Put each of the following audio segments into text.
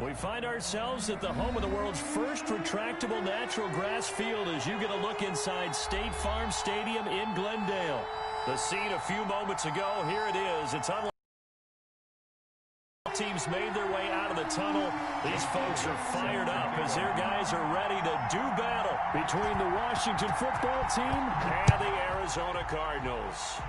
We find ourselves at the home of the world's first retractable natural grass field as you get a look inside State Farm Stadium in Glendale. The scene a few moments ago, here it is. It's unlike teams made their way out of the tunnel. These folks are fired up as their guys are ready to do battle between the Washington football team and the Arizona Cardinals.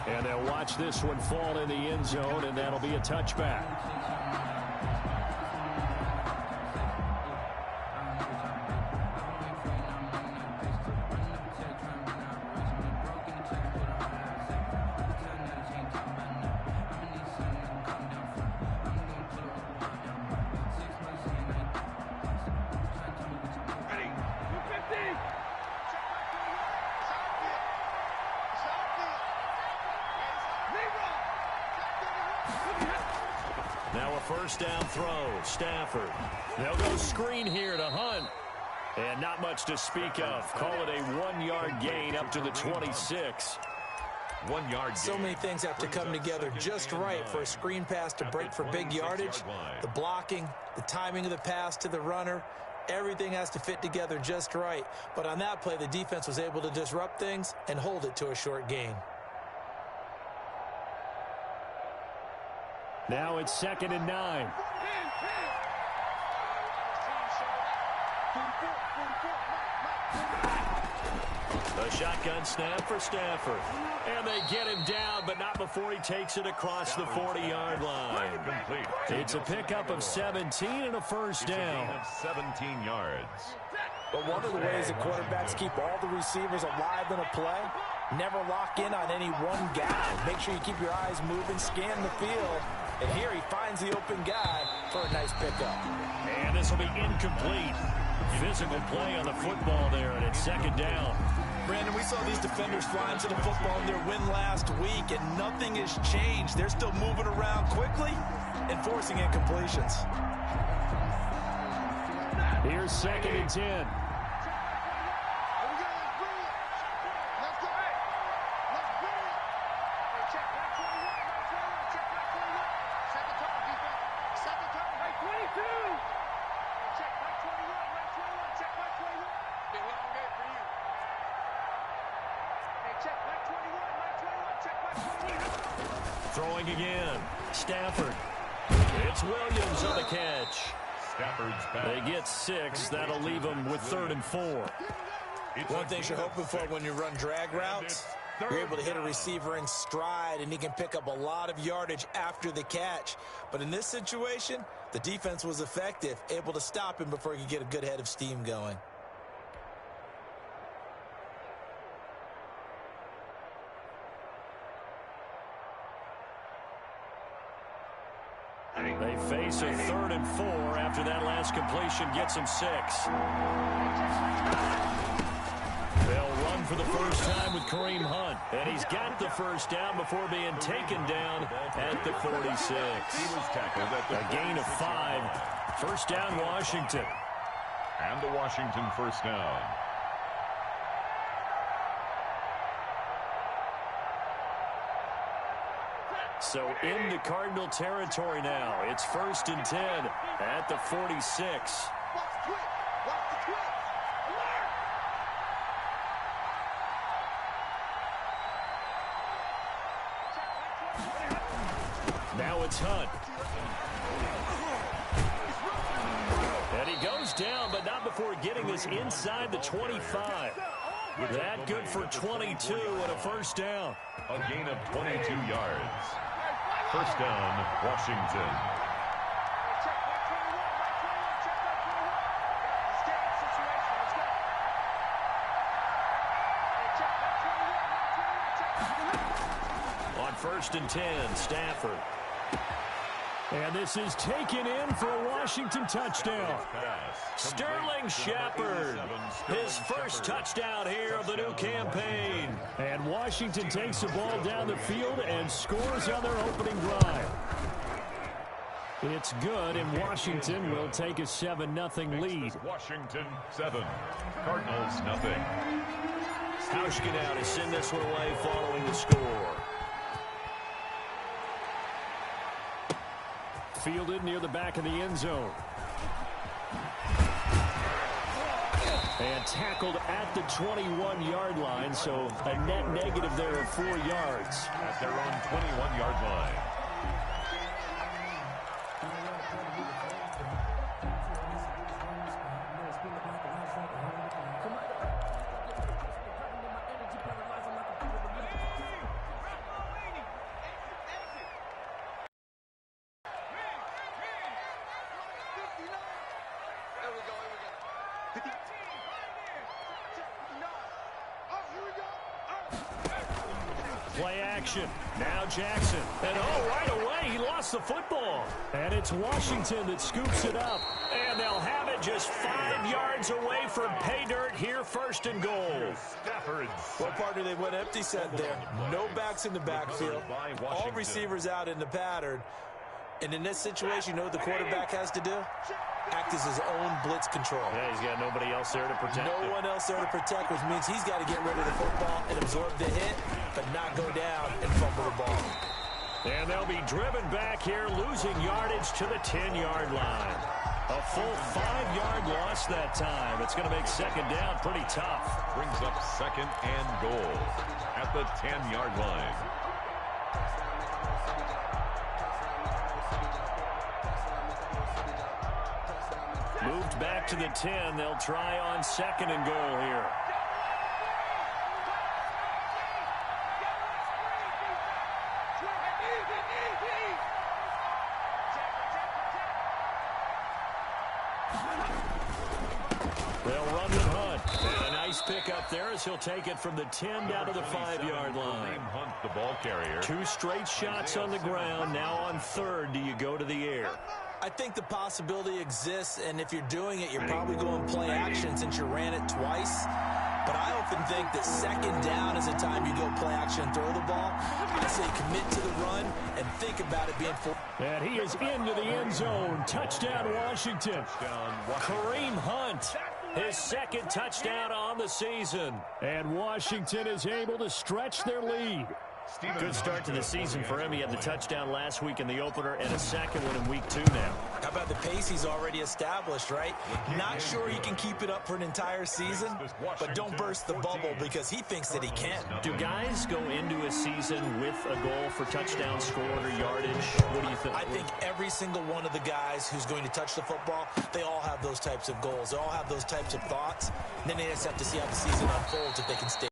And they'll watch this one fall in the end zone, and that'll be a touchback. Now a first down throw, Stafford. They'll go screen here to Hunt. And not much to speak of. Call it a 1-yard gain up to the 26. 1 yard gain. So many things have to come together just right for a screen pass to break for big yardage. The blocking, the timing of the pass to the runner, everything has to fit together just right. But on that play, the defense was able to disrupt things and hold it to a short gain. Now it's 2nd and 9. The shotgun snap for Stafford. And they get him down, but not before he takes it across the 40-yard line. It's a pickup of 17 and a first down. 17 yards. But one of the ways that quarterbacks keep all the receivers alive in a play, never lock in on any one guy. Make sure you keep your eyes moving, scan the field. And here he finds the open guy for a nice pickup. And this will be incomplete. Physical play on the football there, and it's 2nd down. Brandon, we saw these defenders flying to the football in their win last week, and nothing has changed. They're still moving around quickly and forcing incompletions. Here's 2nd and 10. Throwing again. Stafford. It's Williams on the catch. Stafford's back. They get 6. That'll leave them with 3rd and 4. One thing you're hoping for when you run drag routes, you're able to hit a receiver in stride, and he can pick up a lot of yardage after the catch. But in this situation, the defense was effective, able to stop him before he could get a good head of steam going. They face a 3rd and 4 after that last completion gets them 6. They'll run for the first time with Kareem Hunt. And he's got the first down before being taken down at the 46. He was tackled at the a gain of 5. First down, Washington. And the Washington first down. So into Cardinal territory now. It's 1st and 10 at the 46. Now it's Hunt. And he goes down, but not before getting this inside the 25. That good for 22 and a first down. A gain of 22 yards. First down, Washington. On 1st and 10, Stafford. And this is taken in for a Washington touchdown. Sterling Shepard, his first touchdown here of the new campaign. And Washington takes the ball down the field and scores on their opening drive. It's good, and Washington will take a 7-0 lead. Washington 7, Cardinals nothing. Hauschka now to send this one away following the score. fielded near the back of the end zone. And tackled at the 21-yard line, so a net negative there of 4 yards. At their own 21-yard line. Play action. Now Jackson. And right away, he lost the football. And it's Washington that scoops it up. And they'll have it just 5 yards away from pay dirt here, 1st and goal. Well, partner, they went empty set there. No backs in the backfield. All receivers out in the pattern. And in this situation, you know what the quarterback has to do? Act as his own blitz control. Yeah, he's got nobody else there to protect No one else there to protect, which means he's got to get rid of the football and absorb the hit, but not go down and fumble the ball. And they'll be driven back here, losing yardage to the 10-yard line. A full 5-yard loss that time. It's going to make 2nd down pretty tough. Brings up 2nd and goal at the 10-yard line. Moved back to the 10. They'll try on 2nd and goal here. They'll run with Hunt. And a nice pick up there as he'll take it from the 10 down to the 5-yard line. Hunt, the ball carrier. 2 straight shots on the ground. Now on 3rd, do you go to the air? I think the possibility exists, and if you're doing it, you're probably going play action since you ran it twice. But I often think that 2nd down is a time you go play action and throw the ball. I say commit to the run and think about it being full. And he is into the end zone. Touchdown, Washington. Kareem Hunt, his 2nd touchdown on the season. And Washington is able to stretch their lead. Good start to the season for him. He had the touchdown last week in the opener and a 2nd one in week 2 now. How about the pace he's already established, right? Not sure he can keep it up for an entire season, but don't burst the bubble because he thinks that he can. Do guys go into a season with a goal for touchdown scored or yardage? What do you think? I think every single one of the guys who's going to touch the football, they all have those types of goals. They all have those types of thoughts. And then they just have to see how the season unfolds if they can stay.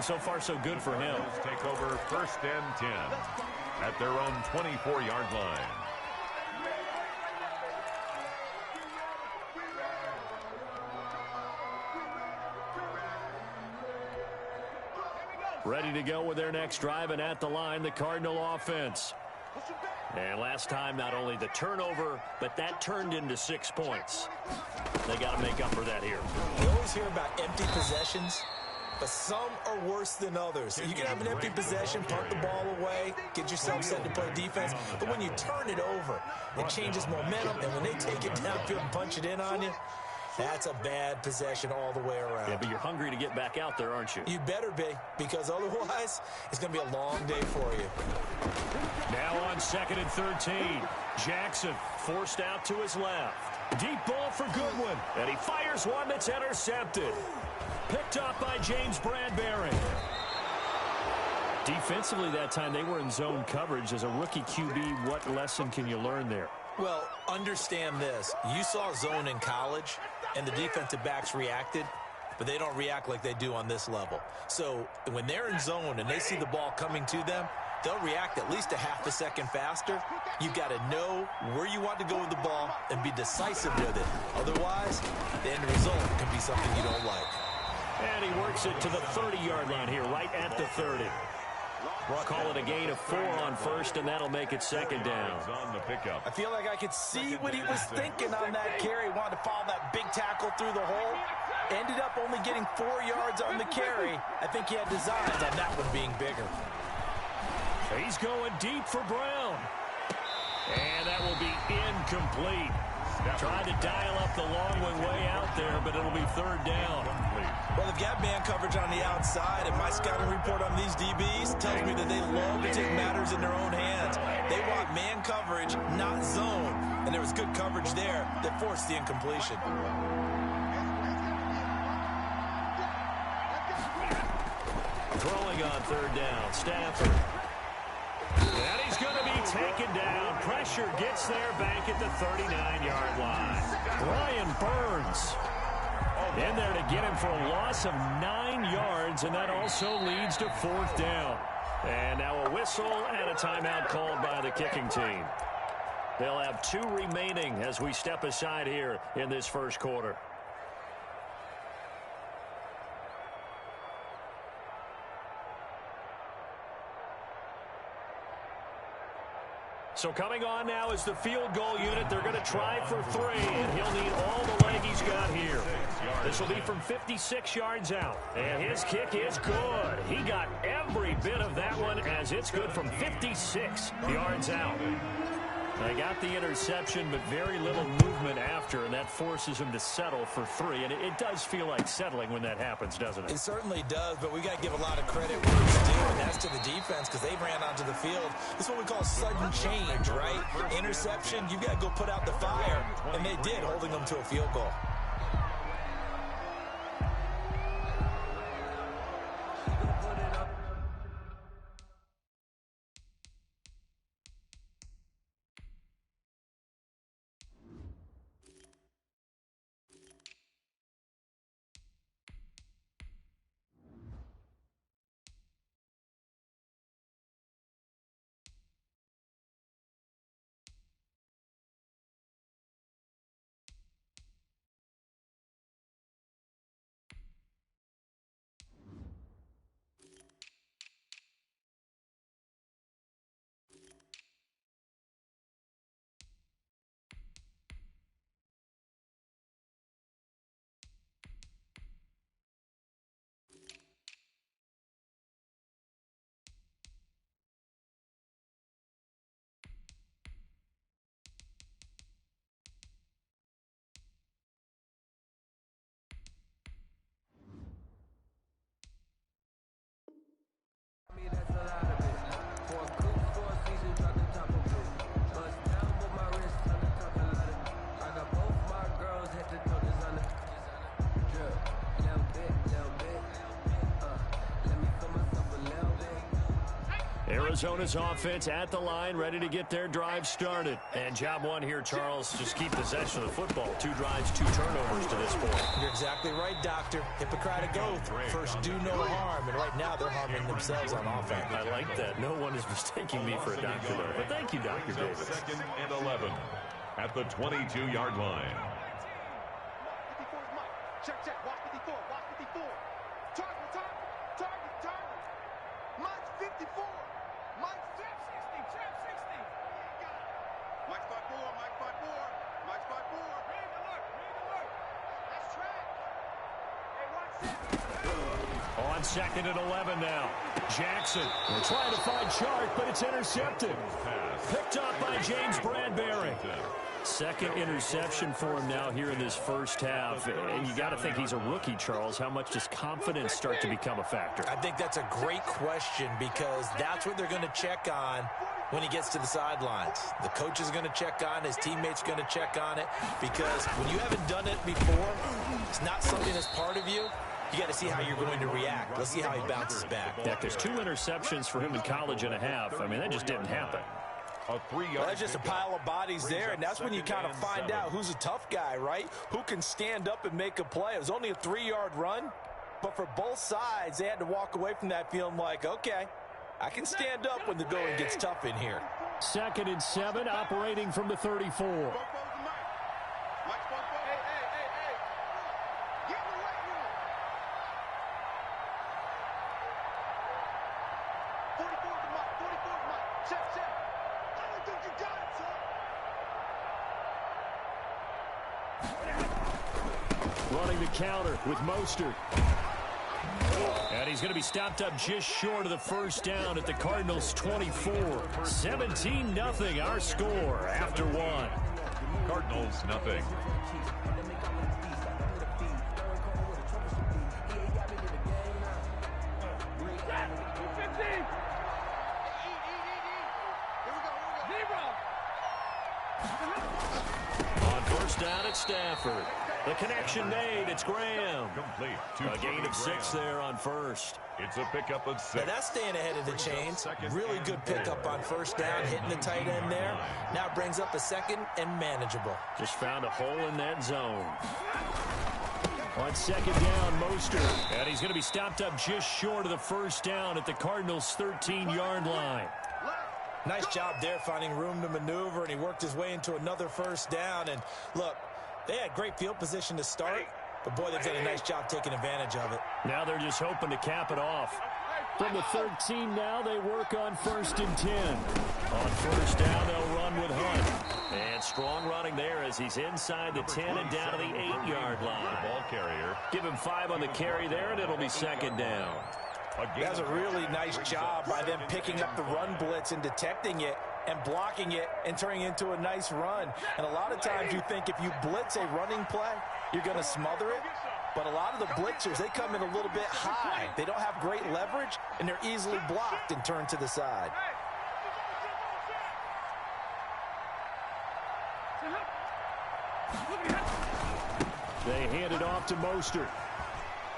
So far, so good for him. Take over 1st and 10 at their own 24-yard line. Ready to go with their next drive, and at the line, the Cardinal offense. And last time, not only the turnover, but that turned into 6 points. They got to make up for that here. You always hear about empty possessions, but some are worse than others. You can have an empty possession, punt the ball away, get yourself set to play defense, but when you turn it over, it changes momentum, and when they take it downfield and punch it in on you, that's a bad possession all the way around. Yeah, but you're hungry to get back out there, aren't you? You better be, because otherwise, it's going to be a long day for you. Now on 2nd and 13, Jackson forced out to his left. Deep ball for Goodwin, and he fires one that's intercepted. Picked up by James Bradbury. Defensively that time, they were in zone coverage. As a rookie QB, what lesson can you learn there? Well, understand this. You saw zone in college, and the defensive backs reacted, but they don't react like they do on this level. So when they're in zone and they see the ball coming to them, they'll react at least a half a second faster. You've got to know where you want to go with the ball and be decisive with it. Otherwise, the end result can be something you don't like. And he works it to the 30-yard line here, right at the 30. Call it a gain of 4 on 1st, and that'll make it 2nd down. On the pickup. I feel like I could see what he was thinking on that carry. He wanted to follow that big tackle through the hole. Ended up only getting 4 yards on the carry. I think he had designs on that one being bigger. He's going deep for Brown. And that will be incomplete. Tried to dial up the long one way out there, but it'll be 3rd down. Well, they've got man coverage on the outside, and my scouting report on these DBs tells me that they love to take matters in their own hands. They want man coverage, not zone. And there was good coverage there that forced the incompletion. Throwing on third down, Stafford. And he's going to be taken down. Pressure gets there back at the 39-yard line. Brian Burns in there to get him for a loss of 9 yards, and that also leads to fourth down. And now a whistle and a timeout called by the kicking team. They'll have 2 remaining as we step aside here in this first quarter. So coming on now is the field goal unit. They're going to try for 3, and he'll need all the leg he's got here. This will be from 56 yards out, and his kick is good. He got every bit of that one as it's good from 56 yards out. They got the interception, but very little movement after, and that forces him to settle for 3. And it does feel like settling when that happens, doesn't it? It certainly does, but we got to give a lot of credit where it's due, and that's to the defense because they ran onto the field. This is what we call sudden change, right? Interception, you've got to go put out the fire, and they did, holding them to a field goal. Arizona's offense at the line, ready to get their drive started. And job one here, Charles, just keep possession of the football. 2 drives, 2 turnovers to this point. You're exactly right, Doctor. Hippocratic oath. First, do no harm. And right now, they're harming themselves on offense. I like that. No one is mistaking me for a doctor there. But thank you, Dr. Davis. 2nd and 11 at the 22-yard line. Check, check. Watch 54. Watch 54. Target, target, target, target. Mike's 54. Mike's trap 60. Trap 60. Mike's 54. Mike's 54. Mike's 54. Read the look. Read the look. That's track. Hey, watch that. On 2nd and 11 now. Jackson will try to find Chark, but it's intercepted. Picked up by James Bradbury. 2nd interception for him now here in this first half. And you got to think he's a rookie, Charles. How much does confidence start to become a factor? I think that's a great question because that's what they're going to check on when he gets to the sidelines. The coach is going to check on, his teammates are going to check on it because when you haven't done it before, it's not something that's part of you. You got to see how you're going to react. Let's see how he bounces back. Yeah, there's 2 interceptions for him in college and a half. I mean, that just didn't happen. Well, that's just a pile of bodies there, and that's when you kind of find out who's a tough guy, right? Who can stand up and make a play. It was only a 3-yard run, but for both sides, they had to walk away from that feeling like, okay, I can stand up when the going gets tough in here. 2nd and 7, operating from the 34. Running the counter with Mostert. And he's going to be stopped up just short of the first down at the Cardinals' 24. 17-0 our score after 1. Cardinals nothing. On first down, it's Stafford. The connection made. It's Graham. Complete. A gain of 6 there on first. It's a pickup of 6. Now that's staying ahead of the chains. Really good pickup on first down, hitting the tight end there. Now it brings up a second and manageable. Just found a hole in that zone. On second down, Mostert. And he's going to be stopped up just short of the first down at the Cardinals' 13-yard line. Nice job there finding room to maneuver, and he worked his way into another first down. And look, they had great field position to start, but boy, they've done a nice job taking advantage of it. Now they're just hoping to cap it off. From the 13 now, they work on first and 10. On first down, they'll run with Hunt. And strong running there as he's inside the 10 and down to the 8-yard line. Ball carrier. Give him 5 on the carry there, and it'll be second down. That's a really nice job by them picking up the run blitz and detecting it and blocking it and turning it into a nice run. And a lot of times you think if you blitz a running play, you're going to smother it. But a lot of the blitzers, they come in a little bit high. They don't have great leverage, and they're easily blocked and turned to the side. They hand it off to Mostert.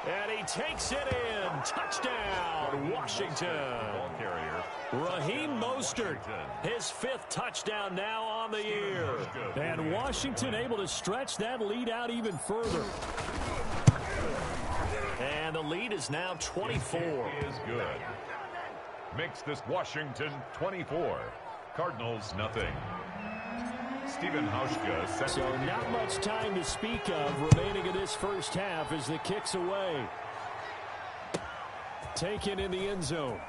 And he takes it in. Touchdown, Washington. Ball carrier. Raheem Mostert, his 5th touchdown now on the year. And Washington able to stretch that lead out even further. And the lead is now 24. Is good. Makes this Washington 24. Cardinals nothing. Stephen Hauschka set. So not much time to speak of remaining in this first half as the kick's away. Taken in the end zone.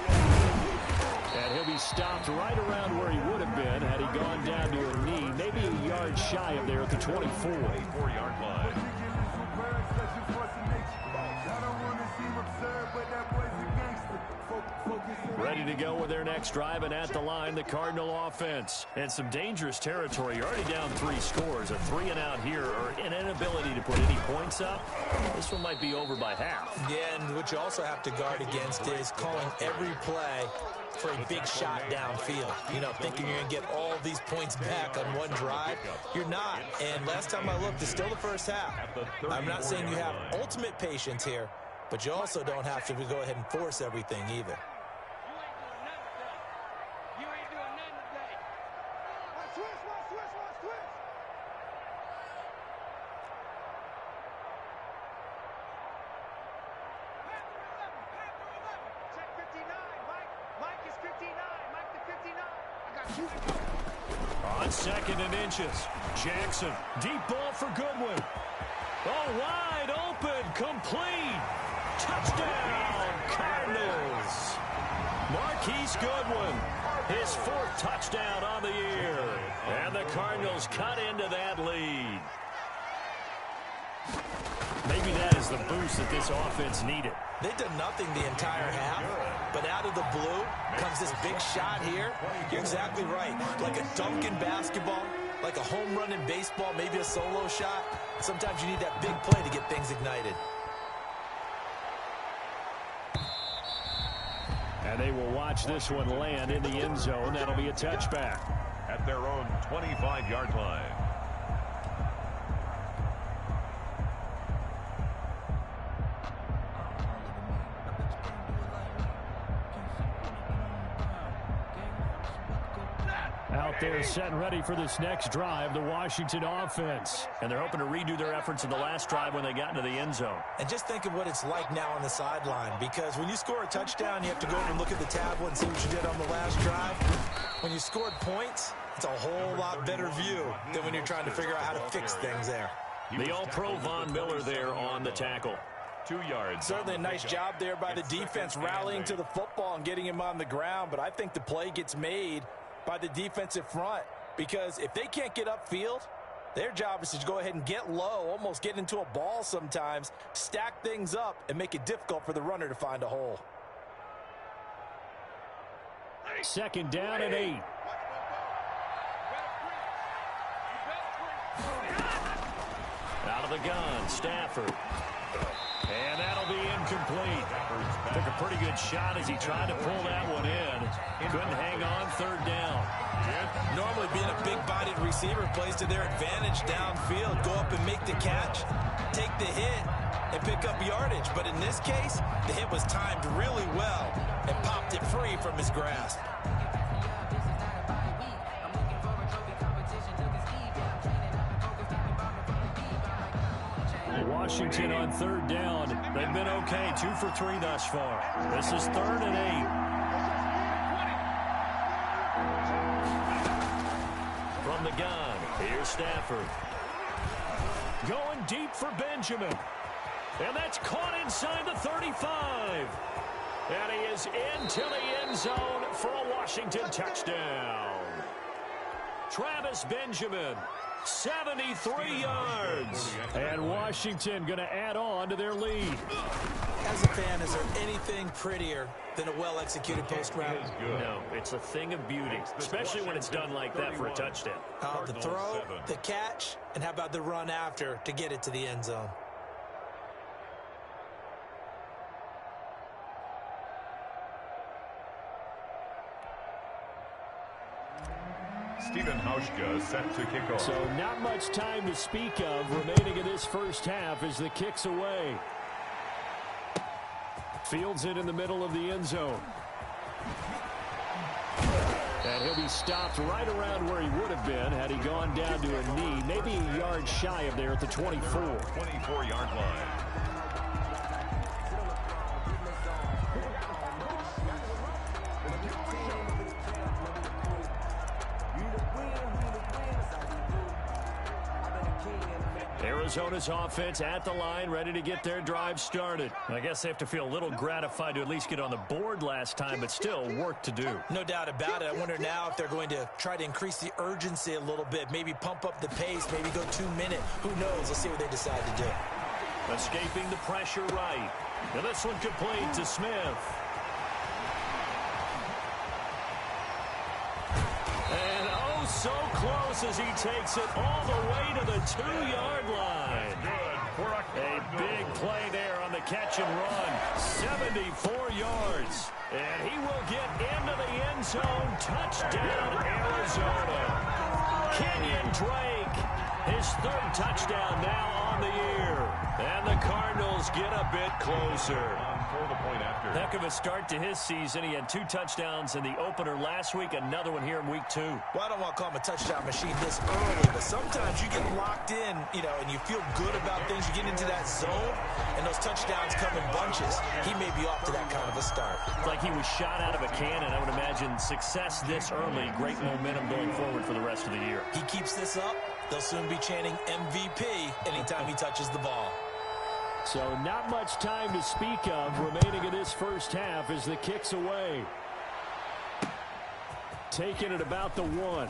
And he'll be stopped right around where he would have been had he gone down to a knee, maybe a yard shy of there at the 24. 24-yard line. Ready to go with their next drive, and at the line, the Cardinal offense. And some dangerous territory. You're already down 3 scores. A 3-and-out here, or an inability to put any points up. This one might be over by half. Yeah, and what you also have to guard against is calling every play for a big shot downfield. You know, thinking you're going to get all these points back on one drive. You're not. And last time I looked, it's still the first half. I'm not saying you have ultimate patience here, but you also don't have to go ahead and force everything either. On second and inches, Jackson, deep ball for Goodwin. Oh, wide open, complete. Touchdown, Cardinals. Marquise Goodwin, his 4th touchdown on the year. And the Cardinals cut into that lead. Maybe that is the boost that this offense needed. They did nothing the entire half, but out of the blue comes this big shot here. You're exactly right. Like a dunk in basketball, like a home run in baseball, maybe a solo shot. Sometimes you need that big play to get things ignited. And they will watch this one land in the end zone. That'll be a touchback. At their own 25-yard line. Out there set and ready for this next drive, the Washington offense. And they're hoping to redo their efforts in the last drive when they got into the end zone. And just think of what it's like now on the sideline, because when you score a touchdown, you have to go over and look at the tablet and see what you did on the last drive. When you scored points, it's a whole lot better view than when you're trying to figure out how to fix things there. The All-Pro Von Miller there on the tackle. 2 yards. Certainly a nice job there by the defense rallying to the football and getting him on the ground, but I think the play gets made by the defensive front, because if they can't get upfield, their job is to go ahead and get low, almost get into a ball sometimes, stack things up, and make it difficult for the runner to find a hole. Second down and 8. Out of the gun, Stafford. And that'll be incomplete. Took a pretty good shot as he tried to pull that one in. Couldn't hang on third down. Normally being a big-bodied receiver plays to their advantage downfield. Go up and make the catch, take the hit, and pick up yardage. But in this case, the hit was timed really well and popped it free from his grasp. Washington on third down. They've been okay, 2 for 3 thus far. This is 3rd and 8. From the gun, here's Stafford. Going deep for Benjamin. And that's caught inside the 35. And he is into the end zone for a Washington touchdown. Travis Benjamin, 73 yards. And Washington going to add on to their lead. As a fan, is there anything prettier than a well-executed post route? No, it's a thing of beauty, especially when it's done like that for a touchdown. The throw, the catch, and how about the run after to get it to the end zone? Stephen Hauschka set to kick off. So not much time to speak of remaining in this first half as the kick's away. Fields it in the middle of the end zone. And he'll be stopped right around where he would have been had he gone down to a knee, maybe a yard shy of there at the 24. 24-yard line. Arizona's offense at the line, ready to get their drive started. I guess they have to feel a little gratified to at least get on the board last time, but still work to do. No doubt about it. I wonder now if they're going to try to increase the urgency a little bit, maybe pump up the pace, maybe go 2-minute. Who knows? Let's see what they decide to do. Escaping the pressure right. Now this one complete to Smith. And oh, so close as he takes it all the way to the 2-yard line. A big play there on the catch and run. 74 yards. And he will get into the end zone. Touchdown, Arizona. Kenyon Drake, his 3rd touchdown now on the year. And the Cardinals get a bit closer. Heck of a start to his season. He had 2 touchdowns in the opener last week, another one here in week 2. Well, I don't want to call him a touchdown machine this early, but sometimes you get locked in, and you feel good about things. You get into that zone, and those touchdowns come in bunches. He may be off to that kind of a start. It's like he was shot out of a cannon. I would imagine success this early, great momentum going forward for the rest of the year. He keeps this up, they'll soon be chanting MVP anytime he touches the ball. So not much time to speak of remaining in this first half as the kick's away. Taking it about the 1.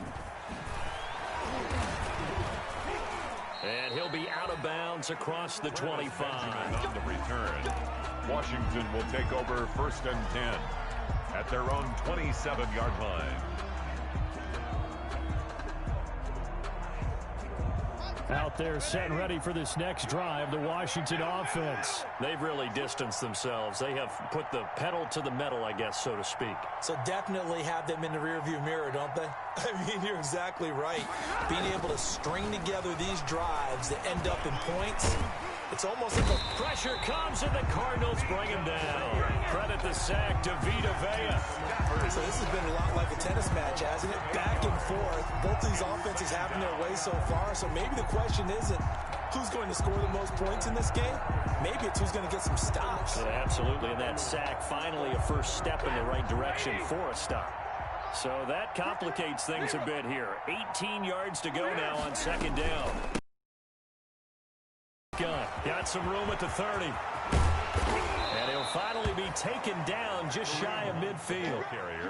And he'll be out of bounds across the 25. On the return, Washington will take over 1st and 10 at their own 27-yard line. Out there set and ready for this next drive, the Washington offense. They've really distanced themselves. They have put the pedal to the metal, I guess, so to speak. So definitely have them in the rearview mirror, don't they? I mean, you're exactly right. Being able to string together these drives that end up in points, it's almost like a pressure comes and the Cardinals bring him down. Credit the sack to Vita Vea. So this has been a lot like a tennis match, hasn't it? Back and forth. Both these offenses having their way so far. So maybe the question isn't who's going to score the most points in this game. Maybe it's who's going to get some stops. Yeah, absolutely. And that sack finally a first step in the right direction for a stop. So that complicates things a bit here. 18 yards to go now on 2nd down. Got some room at the 30. And he'll finally be taken down just shy of midfield.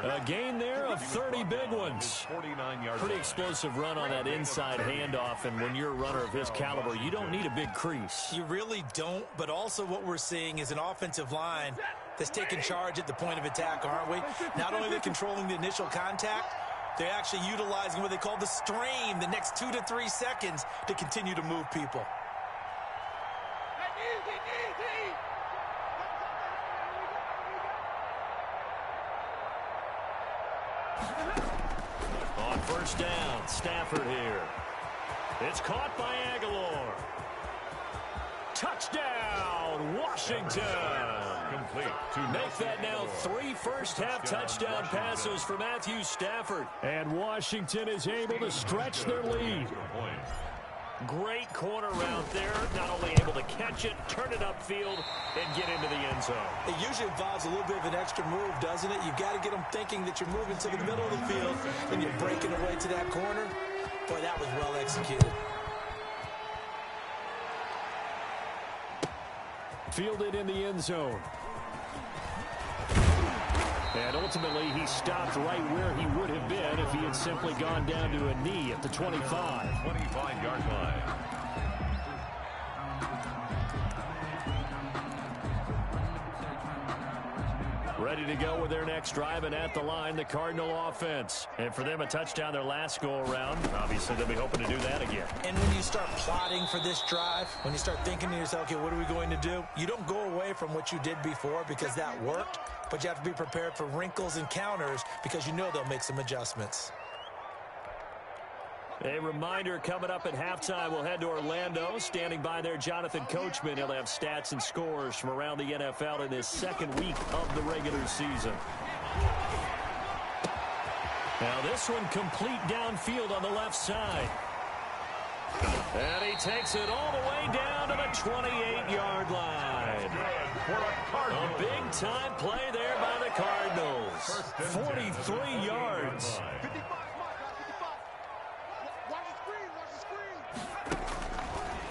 A gain there of 30 big ones. Pretty explosive run on that inside handoff, and when you're a runner of his caliber, you don't need a big crease. You really don't, but also what we're seeing is an offensive line that's taking charge at the point of attack, aren't we? Not only are they controlling the initial contact, they're actually utilizing what they call the strain, the next 2 to 3 seconds to continue to move people. On first down, Stafford here. It's caught by Aguilar. Touchdown, Washington. Make that now 3 first-half touchdown passes for Matthew Stafford. And Washington is able to stretch their lead. Great corner route there. Not only able to catch it, turn it upfield, and get into the end zone. It usually involves a little bit of an extra move, doesn't it? You've got to get them thinking that you're moving to the middle of the field and you're breaking away to that corner. Boy, that was well executed. Fielded in the end zone. And ultimately, he stopped right where he would have been if he had simply gone down to a knee at the 25. 25-yard line. Ready to go with their next drive, and at the line, the Cardinal offense. And for them, a touchdown their last go-around. Obviously, they'll be hoping to do that again. And when you start plotting for this drive, when you start thinking to yourself, okay, what are we going to do? You don't go away from what you did before because that worked, but you have to be prepared for wrinkles and counters because you know they'll make some adjustments. A reminder, coming up at halftime, we'll head to Orlando. Standing by there, Jonathan Coachman. He'll have stats and scores from around the NFL in this second week of the regular season. Now this one complete downfield on the left side. And he takes it all the way down to the 28-yard line. A big-time play there by the Cardinals. 43 yards.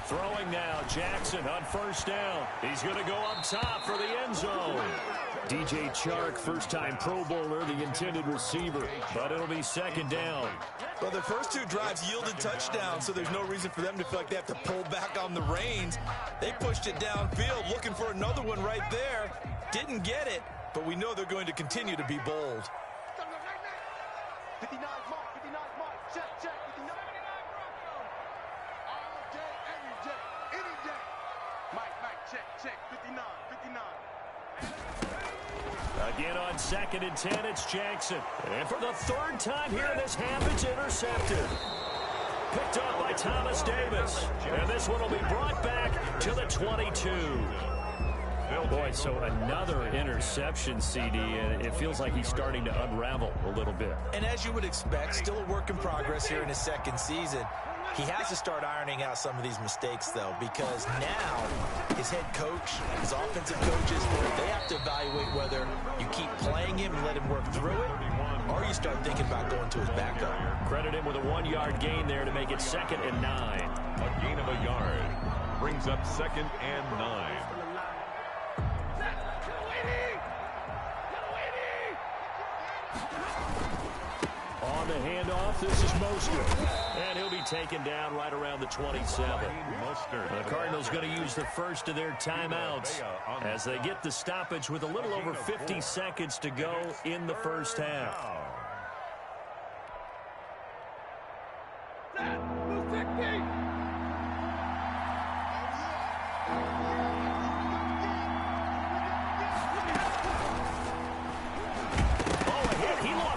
Throwing now, Jackson on first down. He's going to go up top for the end zone. DJ Chark, first-time Pro Bowler, the intended receiver. But it'll be second down. Well, their first 2 drives yielded touchdowns, so there's no reason for them to feel like they have to pull back on the reins. They pushed it downfield, looking for another one right there. Didn't get it, but we know they're going to continue to be bold. 59 mark, 59 mark, check, 59. All day, every day, any day. Mike, check, 59. Again on second and 10, it's Jackson. And for the third time here in this half, it's intercepted. Picked up by Thomas Davis. And this one will be brought back to the 22. Boy, so another interception, CD, and it feels like he's starting to unravel a little bit. And as you would expect, still a work in progress here in his second season. He has to start ironing out some of these mistakes, though, because now his head coach, his offensive coaches, they have to evaluate whether you keep playing him and let him work through it, or you start thinking about going to his backup. Credit him with a 1-yard gain there to make it 2nd and 9. A gain of a yard brings up 2nd and 9. On the handoff, this is Mostert. And he'll be taken down right around the 27. The Cardinals going to use the first of their timeouts as they get the stoppage with a little over 50 seconds to go in the first half.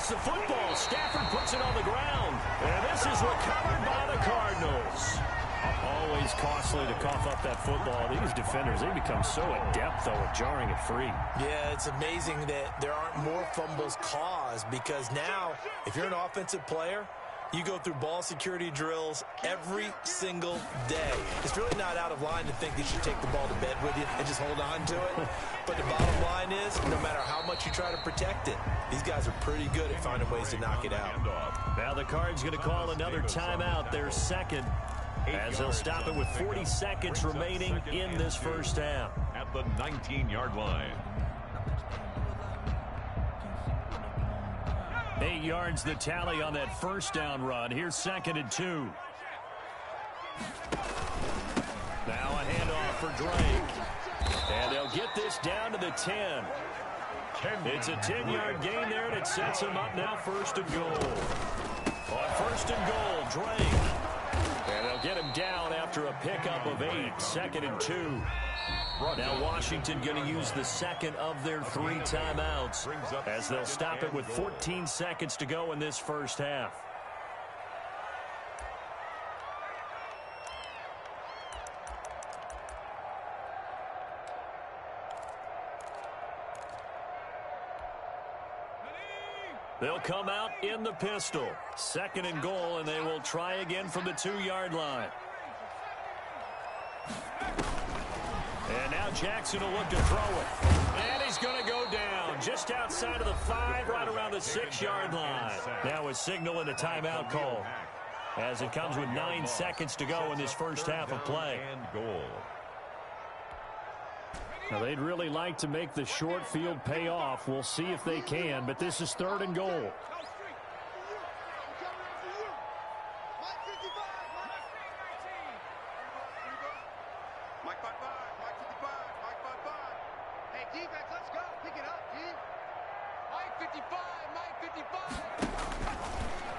The football. Stafford puts it on the ground. And this is recovered by the Cardinals. Always costly to cough up that football. These defenders, they become so adept, though, at jarring it free. Yeah, it's amazing that there aren't more fumbles caused because now, if you're an offensive player, you go through ball security drills every single day. It's really not out of line to think that you should take the ball to bed with you and just hold on to it. But the bottom line is, no matter how much you try to protect it, these guys are pretty good at finding ways to knock it out. Now the Cards going to call another timeout, their second, as they'll stop it with 40 seconds remaining in this first half. At the 19-yard line. 8 yards the tally on that first down run. Here's 2nd and 2. Now a handoff for Drake. And they'll get this down to the 10. It's a 10-yard gain there, and it sets him up now 1st and goal. On 1st and goal, Drake. And they'll get him down after a pickup of 8, 2nd and 2. Now Washington going to use the second of their 3 timeouts as they'll stop it with 14 seconds to go in this first half. They'll come out in the pistol. 2nd and goal, and they will try again from the 2-yard line. And now Jackson will look to throw it. And he's going to go down just outside of the 5, right around the 6-yard line. Now a signal and a timeout call as it comes with 9 seconds to go in this first half of play. Now, they'd really like to make the short field pay off. We'll see if they can, but this is 3rd and goal.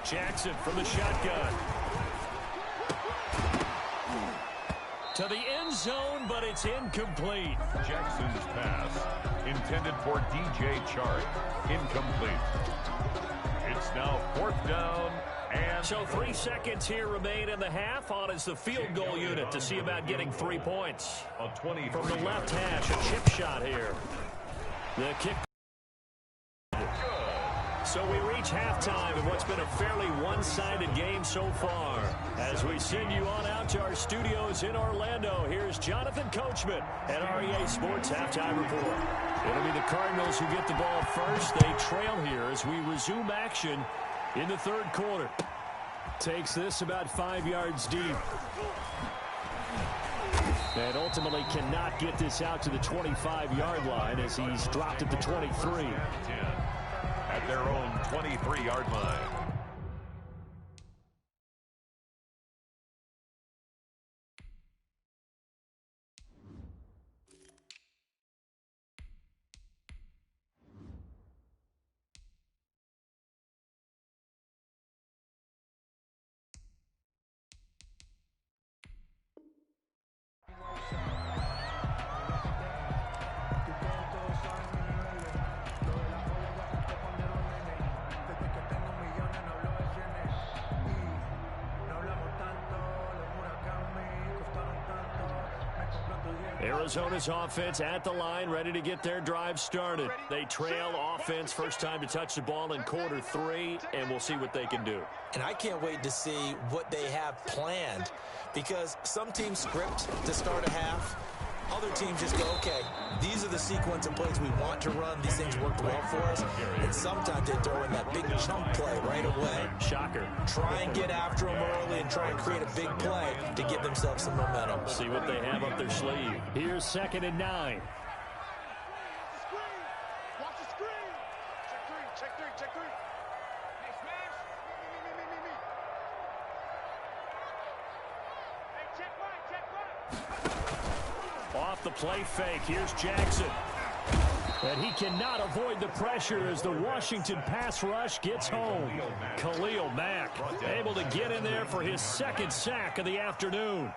Jackson from the shotgun. To the end zone, but it's incomplete. Jackson's pass, intended for DJ Chark, incomplete. It's now 4th down and... So 3 seconds here remain in the half. On is the field goal unit to see about getting 3 points. From the left hash, a chip shot here. The kick. So we reach halftime in what's been a fairly one-sided game so far. As we send you on out to our studios in Orlando, here's Jonathan Coachman at REA Sports Halftime Report. It'll be the Cardinals who get the ball first. They trail here as we resume action in the 3rd quarter. Takes this about 5 yards deep. And ultimately cannot get this out to the 25-yard line as he's dropped at the 23. At their own 23-yard line. Arizona's offense at the line, ready to get their drive started. They trail offense, first time to touch the ball in quarter 3, and we'll see what they can do. And I can't wait to see what they have planned, because some teams script to start a half. Other teams just go, okay, these are the sequence of plays we want to run. These things worked well for us. And sometimes they throw in that big chunk play right away. Shocker. Try and get after them early and try and create a big play to give themselves some momentum. See what they have up their sleeve. Here's 2nd and 9. Watch the screen. Check 3. Hey, smash. Me. Hey, check right. Off the play fake, here's Jackson. And he cannot avoid the pressure as the Washington pass rush gets home. Khalil Mack able to get in there for his 2nd sack of the afternoon.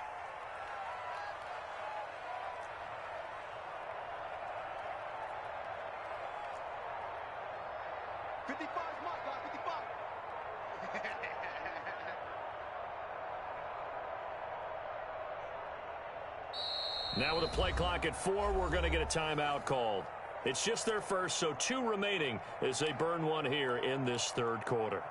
Now with a play clock at 4, we're going to get a timeout called. It's just their first, so 2 remaining as they burn one here in this 3rd quarter.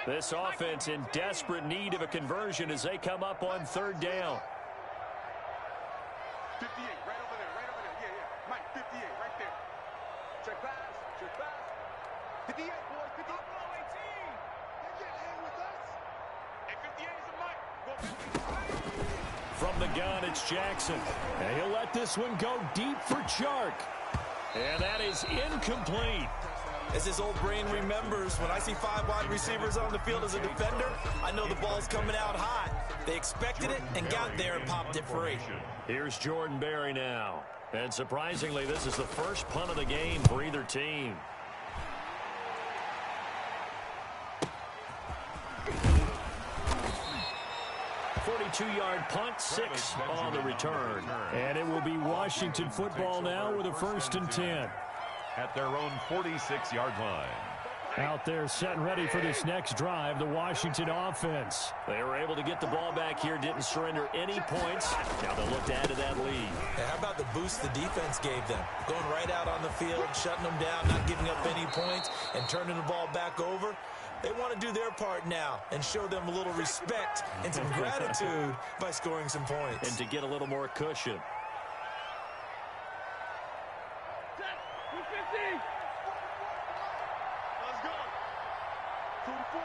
This offense in desperate need of a conversion as they come up on 3rd down. 58, right over there. Yeah. Mike, 58, right there. Check pass. 58, boys, 58. 18. They can't hang with us. Hey, 58 is a Mike. Go 50. From the gun, it's Jackson. And he'll let this one go deep for Chark. And that is incomplete. As his old brain remembers, when I see 5 wide receivers on the field as a defender, I know the ball's coming out hot. They expected it and got there and popped it free. Here's Jordan Berry now. And surprisingly, this is the first punt of the game for either team. Two-yard punt, 6 on the return. And it will be Washington football now with a 1st and 10. At their own 46-yard line. Out there set and ready for this next drive, the Washington offense. They were able to get the ball back here, didn't surrender any points. Now they'll look to add to that lead. Hey, how about the boost the defense gave them? Going right out on the field, shutting them down, not giving up any points, and turning the ball back over. They want to do their part now and show them a little respect and some gratitude by scoring some points. And to get a little more cushion. Let's go. 44.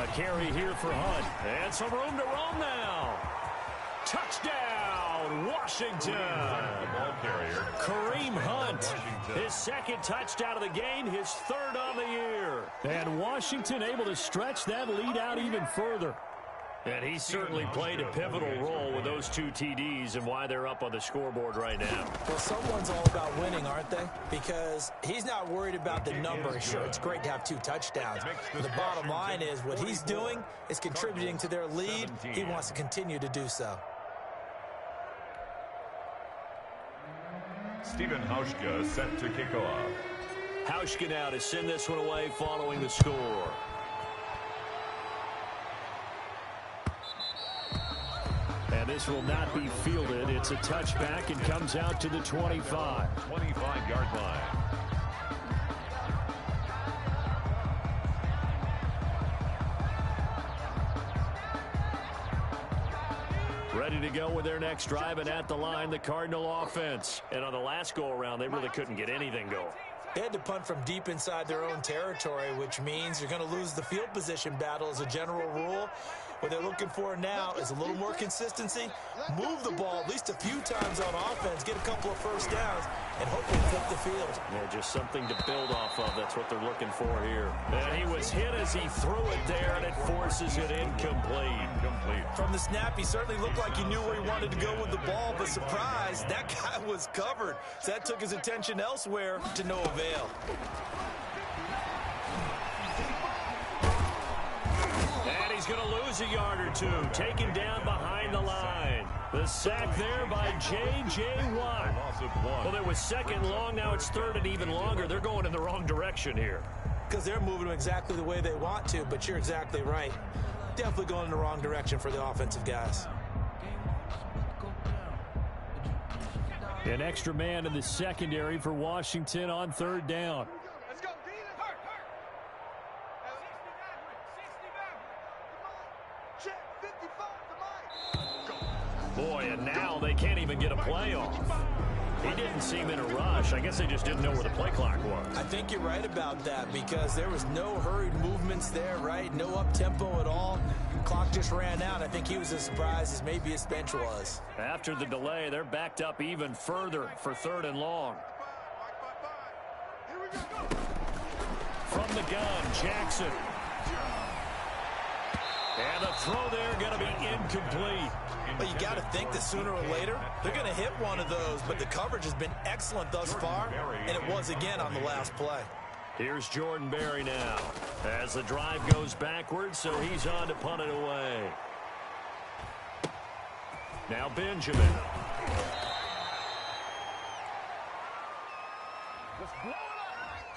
A carry here for Hunt. And some room to roam now. Touchdown, Washington. Ball carrier. Kareem Hunt, his 2nd touchdown of the game, his 3rd on the year. And Washington able to stretch that lead out even further. And he certainly played a pivotal role with those 2 TDs and why they're up on the scoreboard right now. Well, someone's all about winning, aren't they? Because he's not worried about the number. Sure, it's great to have 2 touchdowns. But the bottom line is what he's doing is contributing to their lead. He wants to continue to do so. Stephen Hauschka set to kick off. Hauschka now to send this one away following the score. And this will not be fielded. It's a touchback and comes out to the 25. 25-yard line. Ready to go with their next drive, and at the line, the Cardinal offense. And on the last go-around, they really couldn't get anything going. They had to punt from deep inside their own territory, which means you're going to lose the field position battle as a general rule. What they're looking for now is a little more consistency, move the ball at least a few times on offense, get a couple of first downs, and hopefully flip the field. Yeah, just something to build off of. That's what they're looking for here. And he was hit as he threw it there, and it forces it incomplete. From the snap, he certainly looked like he knew where he wanted to go with the ball, but surprise, that guy was covered. So that took his attention elsewhere to no avail. And he's going to lose a yard or 2, taken down behind the line. The sack there by J.J. Watt. Well, it was 2nd long, now it's 3rd and even longer. They're going in the wrong direction here. Because they're moving them exactly the way they want to, but you're exactly right. Definitely going in the wrong direction for the offensive guys. An extra man in the secondary for Washington on 3rd down. Let's go, Dean. Hurt. Check 55 to Mike. Boy, and now they can't even get a play off. He didn't seem in a rush. I guess they just didn't know where the play clock was. I think you're right about that because there was no hurried movements there, right? No up-tempo at all. Clock just ran out. I think he was as surprised as maybe his bench was. After the delay, they're backed up even further for 3rd and long. Here we go. From the gun, Jackson. And the throw there going to be incomplete. But you got to think that sooner or later, they're going to hit one of those. But the coverage has been excellent thus far, and it was again on the last play. Here's Jordan Berry now as the drive goes backwards, so he's on to punt it away. Now Benjamin.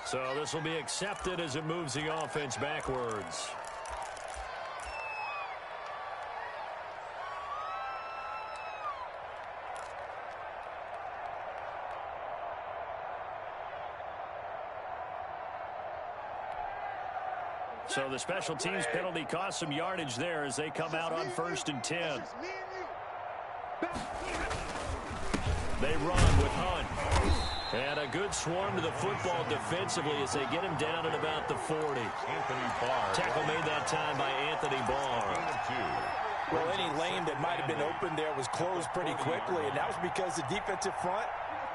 So this will be accepted as it moves the offense backwards. So the special teams penalty cost some yardage there as they come out on 1st and 10. They run with Hunt. And a good swarm to the football defensively as they get him down at about the 40. Anthony Barr. Tackle made that time by Anthony Barr. Well, any lane that might have been open there was closed pretty quickly, and that was because the defensive front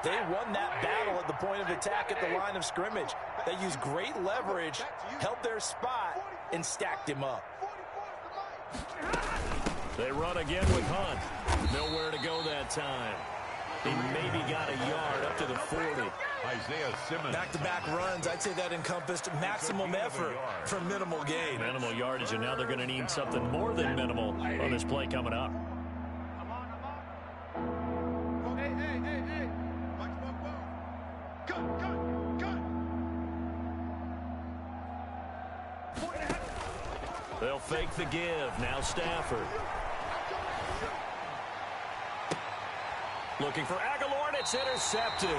They won that battle at the point of attack at the line of scrimmage. They used great leverage, held their spot, and stacked him up. They run again with Hunt. Nowhere to go that time. He maybe got a yard up to the 40. Isaiah Simmons. Back-to-back runs, I'd say that encompassed maximum effort for minimal gain. Minimal yardage, and now they're going to need something more than minimal on this play coming up. Hey. Watch my ball. Cut. They'll fake the give. Now Stafford. Looking for Aguilar, and it's intercepted.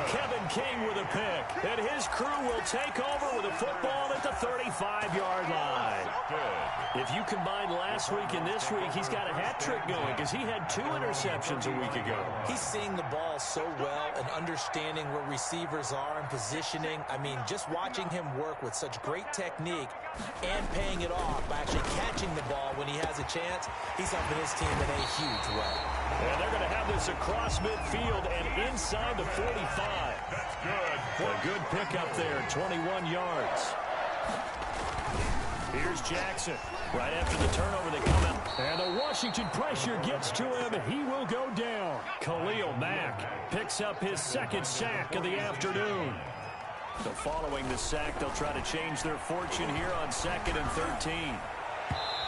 Kevin King with a pick. And his crew will take over with a football at the 35-yard line. If you combine last week and this week, he's got a hat trick going because he had 2 interceptions a week ago. He's seeing the ball so well and understanding where receivers are and positioning. I mean, just watching him work with such great technique and paying it off by actually catching the ball when he has a chance, he's helping his team in a huge way. And they're going to have this across midfield and inside the 45. That's good. A good pickup there, 21 yards. Here's Jackson. Right after the turnover, they come out. And the Washington pressure gets to him, and he will go down. Khalil Mack picks up his 2nd sack of the afternoon. So following the sack, they'll try to change their fortune here on 2nd and 13.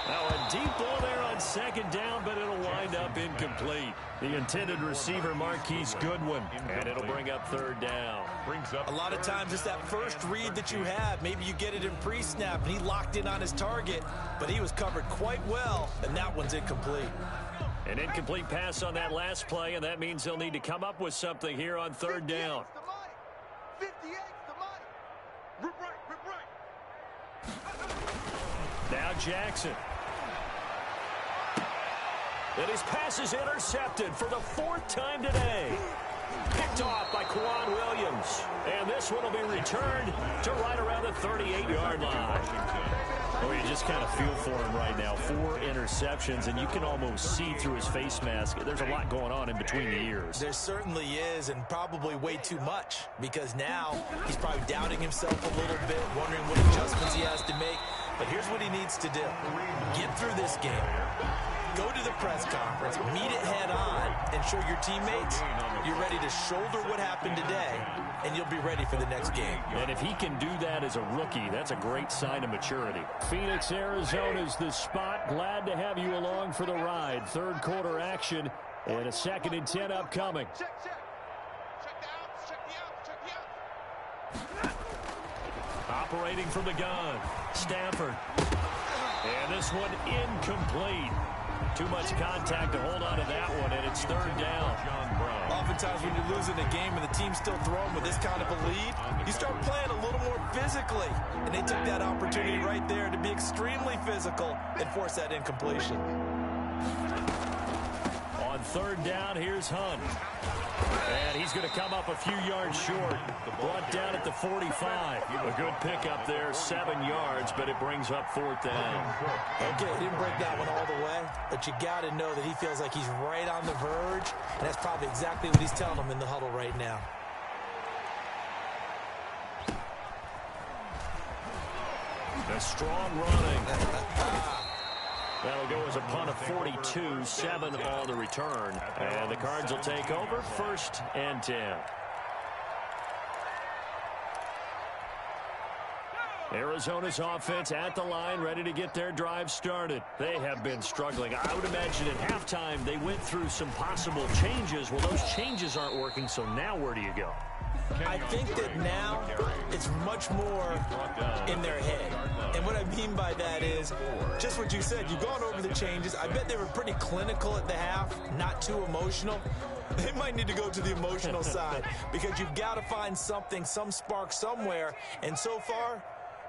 Now a deep ball there on 2nd down, but it'll wind up incomplete. The intended receiver, Marquise Goodwin, and it'll bring up 3rd down. A lot of times it's that first read that you have. Maybe you get it in pre-snap, and he locked in on his target, but he was covered quite well, and that one's incomplete. An incomplete pass on that last play, and that means they'll need to come up with something here on 3rd down. 58's the money. Rip right. Now Jackson. And his pass is intercepted for the 4th time today. Picked off by Quan Williams. And this one will be returned to right around the 38-yard line. Oh, you just kind of feel for him right now. 4 interceptions, and you can almost see through his face mask. There's a lot going on in between the ears. There certainly is, and probably way too much, because now he's probably doubting himself a little bit, wondering what adjustments he has to make. But here's what he needs to do. Get through this game. Go to the press conference, meet it head on, and show your teammates you're ready to shoulder what happened today, and you'll be ready for the next game. And if he can do that as a rookie, that's a great sign of maturity. Phoenix, Arizona's the spot. Glad to have you along for the ride. 3rd quarter action and a 2nd and 10 upcoming. Check the outs. Operating from the gun, Stafford. And this one incomplete. Too much contact to hold on to that one, and it's 3rd down. Oftentimes when you're losing a game and the team's still throwing with this kind of a lead, you start playing a little more physically. And they took that opportunity right there to be extremely physical and force that incompletion. On 3rd down, here's Hunt. And he's going to come up a few yards short. Brought down at the 45. A good pickup there, 7 yards, but it brings up 4th down. Okay, he didn't break that one all the way, but you got to know that he feels like he's right on the verge, and that's probably exactly what he's telling them in the huddle right now. A strong running. That'll go as a punt of 42, 7 on the return. And the Cards will take over, 1st and 10. Arizona's offense at the line, ready to get their drive started. They have been struggling. I would imagine at halftime they went through some possible changes. Well, those changes aren't working, so now where do you go? I think that now it's much more in their head. And what I mean by that is just what you said. You've gone over the changes. I bet they were pretty clinical at the half, not too emotional. They might need to go to the emotional side because you've got to find something, some spark somewhere. And so far,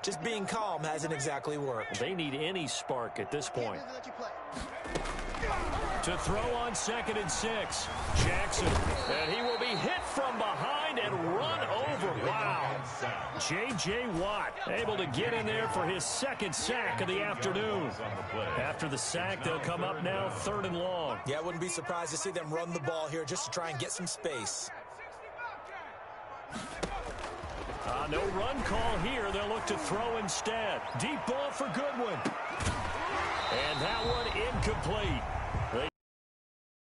just being calm hasn't exactly worked. They need any spark at this point. To throw on 2nd and 6. Jackson. And he will be hit from behind and run over. Wow. J.J. Watt able to get in there for his 2nd sack of the afternoon. After the sack, they'll come up now 3rd and long. Yeah, I wouldn't be surprised to see them run the ball here just to try and get some space. No run call here. They'll look to throw instead. Deep ball for Goodwin. And that one incomplete.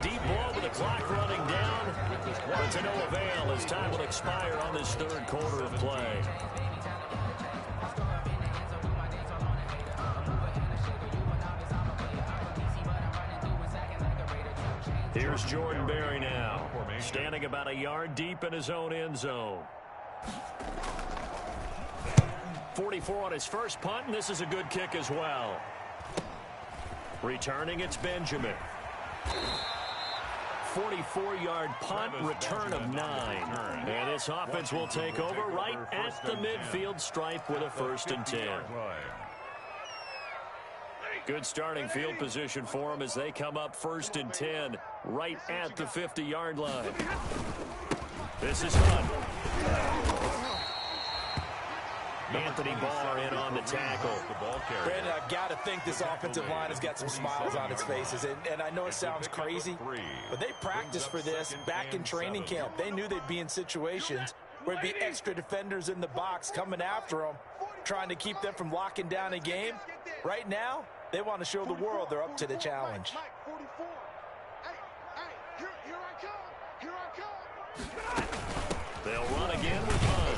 Deep ball with the clock running down. But to no avail as time will expire on this third quarter of play. Here's Jordan Berry now, standing about a yard deep in his own end zone. 44 on his first punt, and this is a good kick as well. Returning, it's Benjamin. 44-yard punt, return of 9. And this offense will take over right at the midfield stripe with a 1st and 10. Good starting field position for them as they come up 1st and 10 right at the 50-yard line. This is Hunt. Anthony Barr in on the tackle. Brandon, I've got to think this offensive line has got some smiles on its faces. And I know it sounds crazy, but they practiced for this back in training camp. They knew they'd be in situations where it'd be extra defenders in the box coming after them, trying to keep them from locking down a game. Right now, they want to show the world they're up to the challenge. They'll run again with Hunt.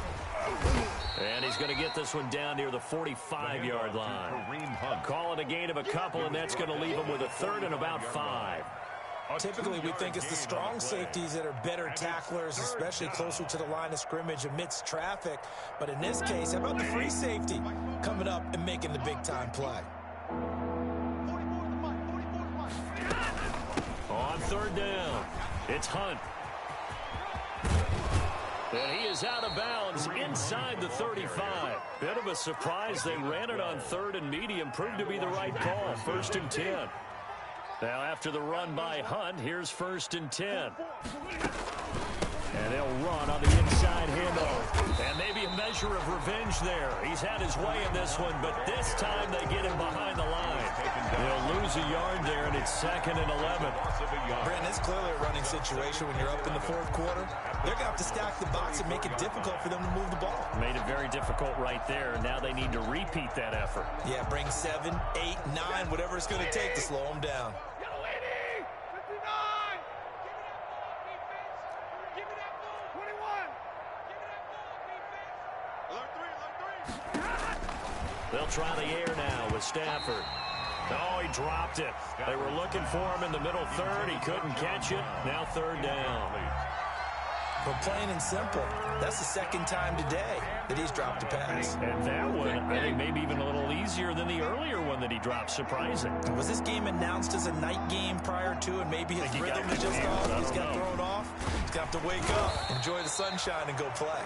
And he's going to get this one down near the 45-yard line. Call it a gain of a couple, and that's going to leave him with a 3rd and about 5. Typically, we think it's the strong safeties that are better tacklers, especially closer to the line of scrimmage amidst traffic. But in this case, how about the free safety coming up and making the big-time play? On 3rd down, it's Hunt. And he is out of bounds inside the 35. Bit of a surprise. They ran it on 3rd and medium. Proved to be the right call. 1st and 10. Now after the run by Hunt, here's 1st and 10. And they'll run on the inside handoff. And maybe a measure of revenge there. He's had his way in this one, but this time they get him behind the line. They'll lose a yard there, and it's 2nd and 11. Brandon, it's clearly a running situation when you're up in the 4th quarter. They're going to have to stack the box and make it difficult for them to move the ball. Made it very difficult right there. Now they need to repeat that effort. Yeah, bring 7, 8, 9, whatever it's going to take to slow them down. They'll try the air now with Stafford. Oh, he dropped it. They were looking for him in the middle 3rd. He couldn't catch it. Now 3rd down. But plain and simple, that's the 2nd time today that he's dropped a pass. And that one, I think maybe even a little easier than the earlier one that he dropped. Surprising. Was this game announced as a night game prior to, and maybe his rhythm is just off? He's got thrown off. He's got to wake up, enjoy the sunshine, and go play.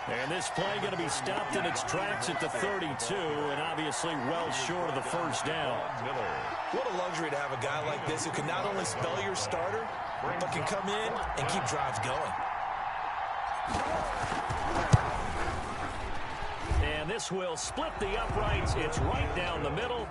And this play going to be stopped in its tracks at the 32, and obviously well short of the 1st down. What a luxury to have a guy like this who can not only spell your starter, but can come in and keep drives going. And this will split the uprights. It's right down the middle.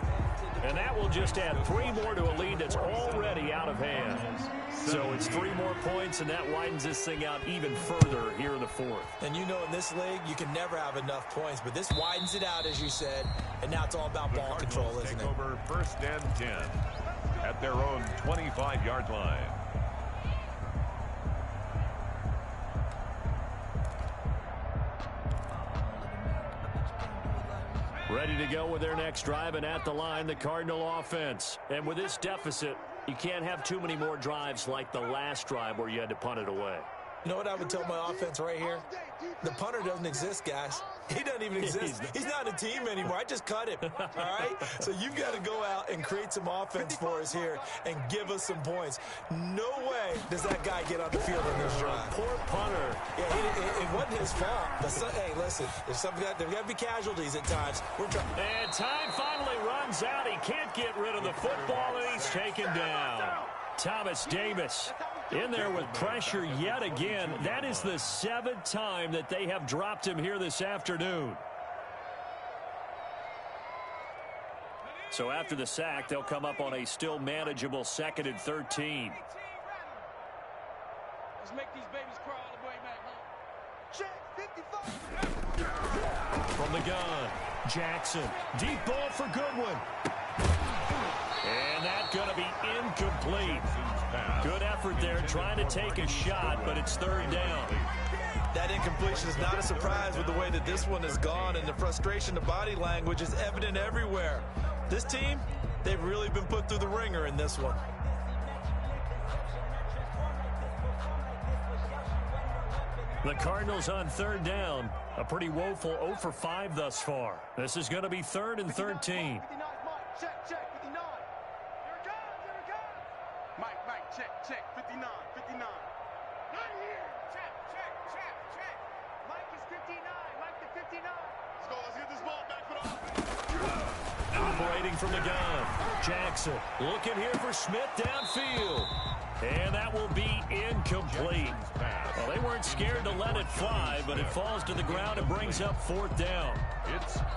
And that will just add 3 more to a lead that's already out of hand. So it's 3 more points, and that widens this thing out even further here in the 4th. And you know in this league, you can never have enough points. But this widens it out, as you said. And now it's all about ball control, isn't it? Over 1st and 10 at their own 25-yard line. Ready to go with their next drive, and at the line, the Cardinal offense. And with this deficit, you can't have too many more drives like the last drive where you had to punt it away. You know what I would tell my offense right here? The punter doesn't exist, guys. He doesn't even exist. He's not a team anymore. I just cut him, all right? So you've got to go out and create some offense for us here and give us some points. No way does that guy get on the field on this drive. Poor punter. Yeah, it wasn't his fault. But hey, listen, there's got to be casualties at times. And time finally runs out. He can't get rid of the football, and he's taken down. Thomas Davis in there with pressure yet again. That is the 7th time that they have dropped him here this afternoon. So after the sack, they'll come up on a still manageable 2nd and 13. Let's make these babies crawl all the way back home. Check, 55. From the gun, Jackson. Deep ball for Goodwin. And that's going to be incomplete. Good effort there trying to take a shot, but it's third down. That incompletion is not a surprise with the way that this one has gone, and the frustration, the body language is evident everywhere. This team, they've really been put through the ringer in this one. The Cardinals on third down. A pretty woeful 0 for 5 thus far. This is going to be 3rd and 13. 59, Mike, check, 59. Here it comes. Mike, check, 59. Not here. Check. Mike is 59, Mike the 59. Let's get this ball back for the offense. Operating from the gun, Jackson looking here for Smith downfield. And that will be incomplete. Well, they weren't scared to let it fly, but it falls to the ground and brings up 4th down.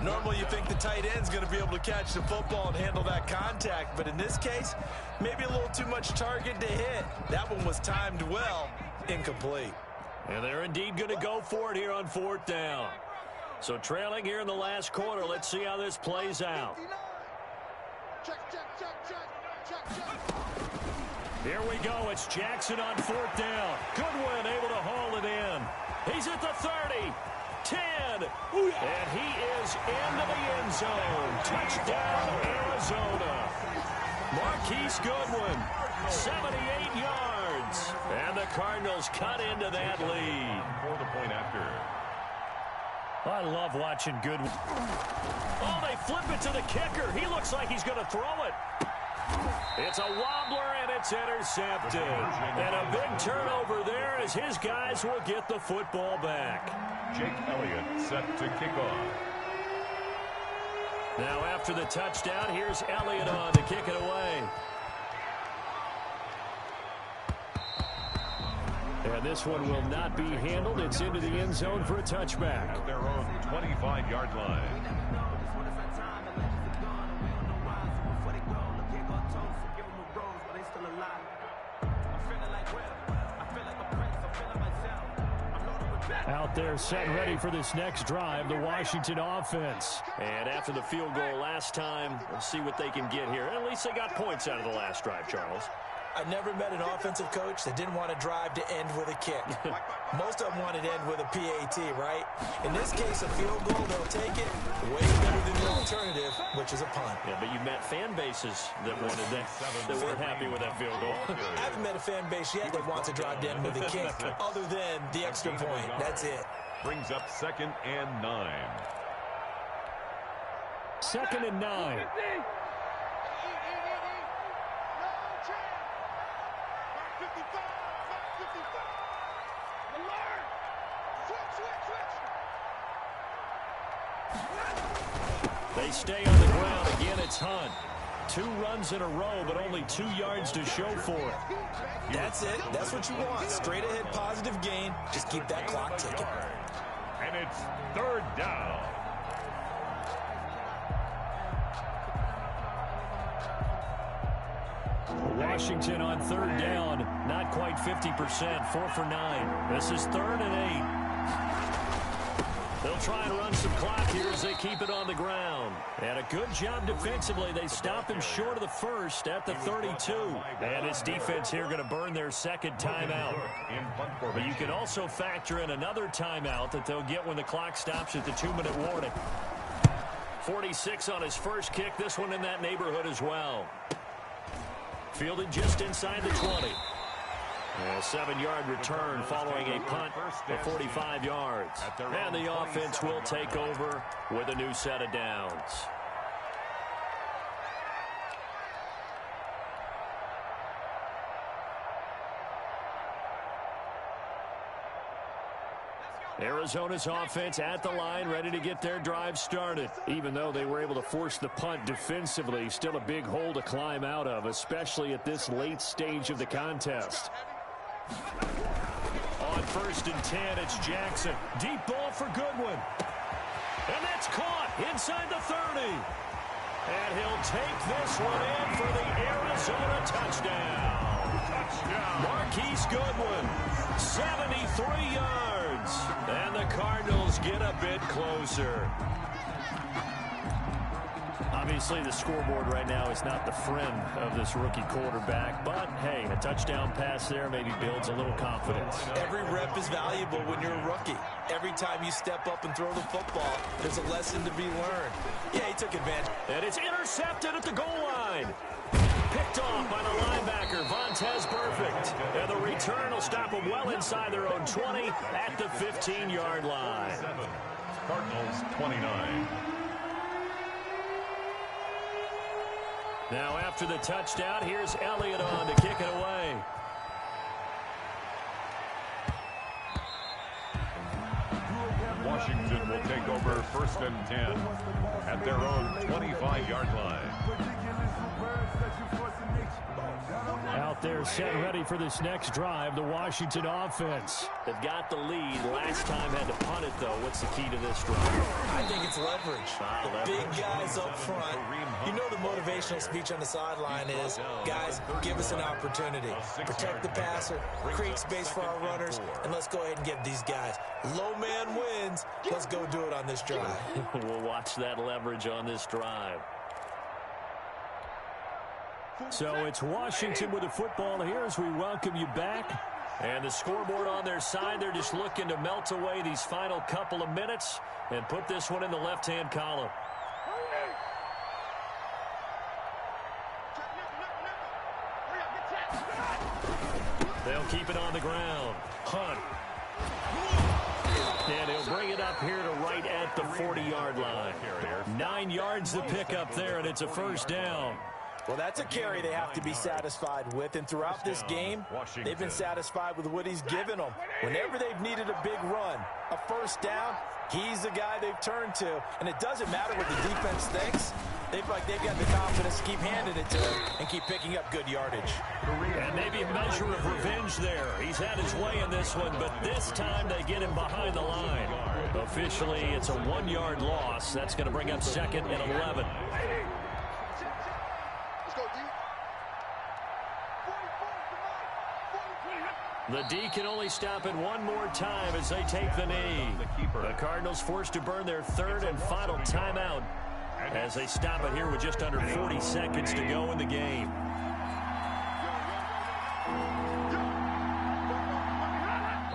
Normally you think the tight end's going to be able to catch the football and handle that contact, but in this case, maybe a little too much target to hit. That one was timed well, incomplete. And they're indeed going to go for it here on 4th down. So trailing here in the last quarter, let's see how this plays out. Check. Here we go. It's Jackson on 4th down. Goodwin able to haul it in. He's at the 30, 10, and he is into the end zone. Touchdown, Arizona. Marquise Goodwin, 78 yards. And the Cardinals cut into that lead. For the point after. I love watching Goodwin. Oh, they flip it to the kicker. He looks like he's going to throw it. It's a wobbler, and it's intercepted. And a big turnover there as his guys will get the football back. Jake Elliott set to kick off. Now after the touchdown, here's Elliott on to kick it away. And this one will not be handled. It's into the end zone for a touchback. At their own 25-yard line. Out there set ready for this next drive, the Washington offense. And after the field goal last time, we'll see what they can get here. At least they got points out of the last drive, Charles. I never met an offensive coach that didn't want to drive to end with a kick. Most of them wanted to end with a PAT, right? In this case, a field goal, they'll take it way better than the alternative, which is a punt. Yeah, but you met fan bases that wanted that weren't happy with that field goal. I haven't met a fan base yet that wants to drive to end with a kick, other than the extra point. That's it. Brings up 2nd and 9. 2nd and 9. They stay on the ground. Again, it's Hunt. 2 runs in a row, but only 2 yards to show for it. That's it. That's what you want. Straight ahead, positive gain. Just keep that clock ticking. And it's 3rd down. Washington on 3rd down. Not quite 50%. 4 for 9. This is 3rd and 8. They'll try and run some clock here as they keep it on the ground. And a good job defensively. They stop him short of the first at the 32. And his defense here going to burn their 2nd timeout. But you can also factor in another timeout that they'll get when the clock stops at the 2-minute warning. 46 on his first kick. This one in that neighborhood as well. Fielded just inside the 20. A 7-yard return following a punt of 45 yards. And the offense will take over with a new set of downs. Arizona's offense at the line, ready to get their drive started. Even though they were able to force the punt defensively, still a big hole to climb out of, especially at this late stage of the contest. On 1st and 10, it's Jackson. Deep ball for Goodwin. And that's caught inside the 30. And he'll take this one in for the Arizona touchdown. Marquise Goodwin, 73 yards. downs. And the Cardinals get a bit closer. Obviously, the scoreboard right now is not the friend of this rookie quarterback. But, hey, a touchdown pass there maybe builds a little confidence. Every rep is valuable when you're a rookie. Every time you step up and throw the football, there's a lesson to be learned. Yeah, he took advantage. And it's intercepted at the goal line. Picked off by the linebacker, Vontaze Burfict. And the return will stop them well inside their own 20 at the 15-yard line. Cardinals 29. Now after the touchdown, here's Elliott on to kick it away. Washington will take over 1st and 10 at their own 25-yard line. Out there set ready for this next drive, the Washington offense. They've got the lead. Last time had to punt it, though. What's the key to this drive? I think it's leverage. The big guys up front. You know the motivational speech on the sideline is, guys, give us an opportunity. Protect the passer, create space for our runners, and let's go ahead and give these guys. Low man wins. Let's go do it on this drive. We'll watch that leverage on this drive. So it's Washington with the football here as we welcome you back. And the scoreboard on their side, they're just looking to melt away these final couple of minutes and put this one in the left-hand column. They'll keep it on the ground. Hunt. And he'll bring it up here to right at the 40-yard line. 9 yards to pick up there, and it's a first down. Well, that's a carry they have to be satisfied with, and throughout this game, they've been satisfied with what he's given them. Whenever they've needed a big run, a first down, he's the guy they've turned to, and it doesn't matter what the defense thinks. They've got the confidence to keep handing it to him and keep picking up good yardage. And maybe a measure of revenge there. He's had his way in this one, but this time they get him behind the line. Officially, it's a 1-yard loss. That's going to bring up 2nd and 11. The D can only stop it one more time as they take the knee. The Cardinals forced to burn their 3rd and final timeout as they stop it here with just under 40 seconds to go in the game.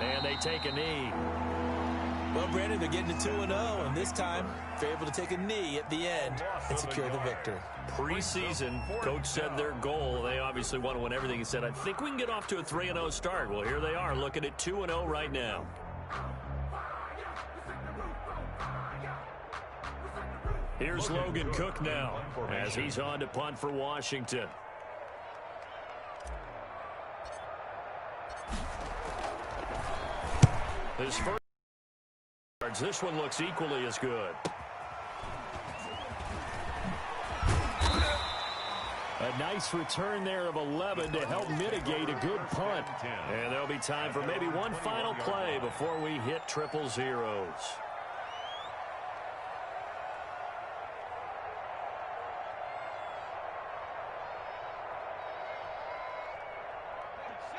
And they take a knee. Well, Brandon, they're getting to 2-0, and this time they're able to take a knee at the end and secure the victory. Preseason, coach said their goal, they obviously want to win everything. He said, I think we can get off to a 3-0 start. Well, here they are looking at 2-0 right now. Here's Logan Cook now as he's on to punt for Washington. His first yards, this one looks equally as good. A nice return there of 11 to help mitigate a good punt. And there'll be time for maybe one final play before we hit 000.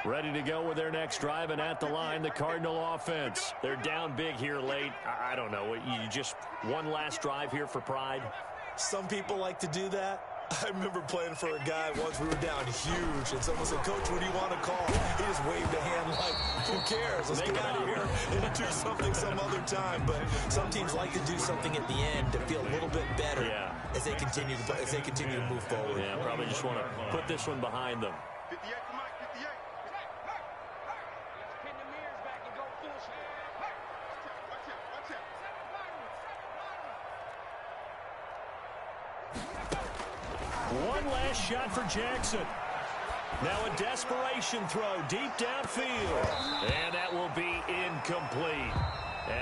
Ready to go with their next drive, and at the line, the Cardinal offense. They're down big here late. I don't know. You just one last drive here for pride? Some people like to do that. I remember playing for a guy once. We were down huge, and someone said, Coach, what do you want to call? He just waved a hand like, who cares? Let's get out of here and do something some other time. But some teams like to do something at the end to feel a little bit better as they continue to move forward. Yeah, probably just want to put this one behind them. 58 to Mike, 58. Pin the mirrors back and go full speed. Watch out. One last shot for Jackson. Now a desperation throw deep downfield. And that will be incomplete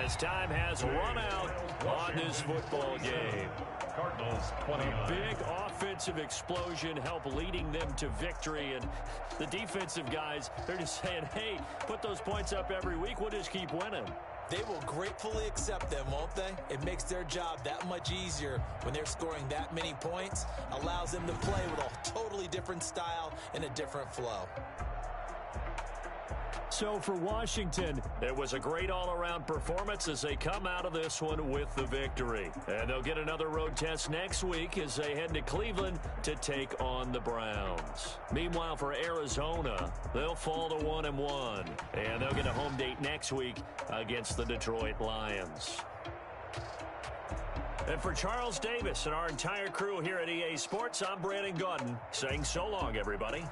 as time has run out on this football game. Cardinals 29. A big offensive explosion help leading them to victory. And the defensive guys, they're just saying, hey, put those points up every week. We'll just keep winning. They will gratefully accept them, won't they? It makes their job that much easier when they're scoring that many points. Allows them to play with a totally different style and a different flow. so for Washington. It was a great all-around performance as they come out of this one with the victory. And they'll get another road test next week as they head to Cleveland to take on the Browns. Meanwhile, for Arizona, they'll fall to 1-1. And they'll get a home date next week against the Detroit Lions. And for Charles Davis and our entire crew here at EA Sports, I'm Brandon Gaudin saying so long, everybody.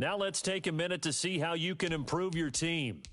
Now let's take a minute to see how you can improve your team.